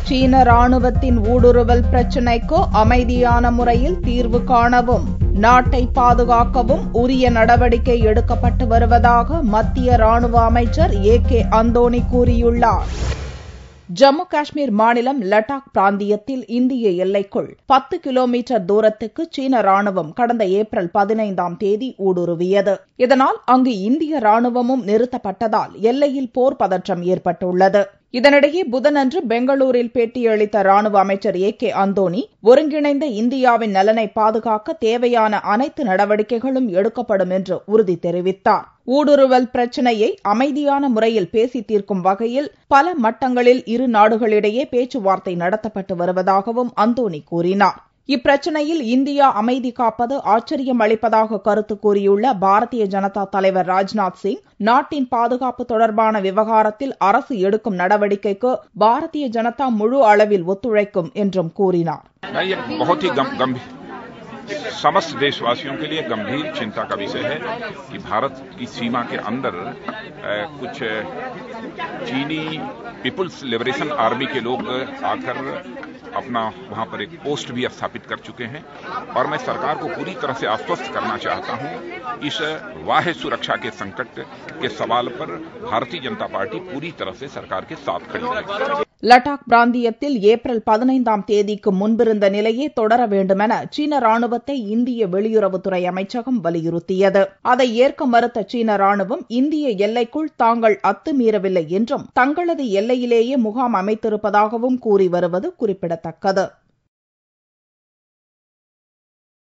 சீன ராணுவத்தின் ஊடுருவல் பிரச்சினைக்கு அமைதியான முறையில் தீர்வு காணவும் நாட்டை பாதுகாக்கவும் உரிய நடவடிக்கை எடுக்கப்பட்டு வருவதாக மத்திய ராணுவ அமைச்சர் ஏ.கே. அந்தோணி கூறியுள்ளார். ஜம்மு காஷ்மீர் மாநிலம் லடாக் பிராந்தியத்தில் இந்திய எல்லைக்குள் 10 கிலோமீட்டர் தூரத்துக்கு சீன ராணுவம் கடந்த ஏப்ரல் 15ஆம் தேதி ஊடுருவியது. இதனால் அங்கு இந்திய ராணுவமும் நிறுத்தப்பட்டதால் எல்லையில் போர் பதற்றம் ஏற்பட்டுள்ளது. இதனிடையே புதனன்று பெங்களூரில் பேட்டியளித்த ராணுவ அமைச்சர் ஏ.கே. அந்தோணி, ஒருங்கிணைந்த இந்தியாவின் நலனை பாதுகாக்க தேவையான அனைத்து நடவடிக்கைகளும் எடுக்கப்படும் என்று உறுதி தெரிவித்தார். ஊடுருவல் பிரச்சினையை அமைதியான முறையில் பேசி தீர்க்கும் வகையில் பல மட்டங்களில் இரு நாடுகளிடையே பேச்சுவார்த்தை நடத்தப்பட்டு வருவதாகவும் அந்தோணி கூறினார். இப்பிரச்சினையில் இந்தியா அமைதி காப்பது ஆச்சரியம் அளிப்பதாக கருத்து கூறியுள்ள பாரதிய ஜனதா தலைவர் ராஜ்நாத் சிங், நாட்டின் பாதுகாப்பு தொடர்பான விவகாரத்தில் அரசு எடுக்கும் நடவடிக்கைக்கு பாரதிய ஜனதா முழு அளவில் ஒத்துழைக்கும் என்றும் கூறினார். समस्त देशवासियों के लिए गंभीर चिंता का विषय है कि भारत की सीमा के अंदर कुछ चीनी पीपुल्स लिबरेशन आर्मी के लोग आकर अपना वहां पर एक पोस्ट भी स्थापित कर चुके हैं और मैं सरकार को पूरी तरह से आश्वस्त करना चाहता हूं, इस बाह्य सुरक्षा के संकट के सवाल पर भारतीय जनता पार्टी पूरी तरह से सरकार के साथ खड़ी है. லடாக் பிராந்தியத்தில் ஏப்ரல் 15ஆம் தேதிக்கு முன்பிருந்த நிலையே தொடர வேண்டுமென சீன ராணுவத்தை இந்திய வெளியுறவுத்துறை அமைச்சகம் வலியுறுத்தியது. அதை ஏற்க மறுத்த சீன ராணுவம் இந்திய எல்லைக்குள் தாங்கள் அத்துமீறவில்லை என்றும் தங்களது எல்லையிலேயே முகாம் அமைத்திருப்பதாகவும் கூறி வருவது குறிப்பிடத்தக்கது.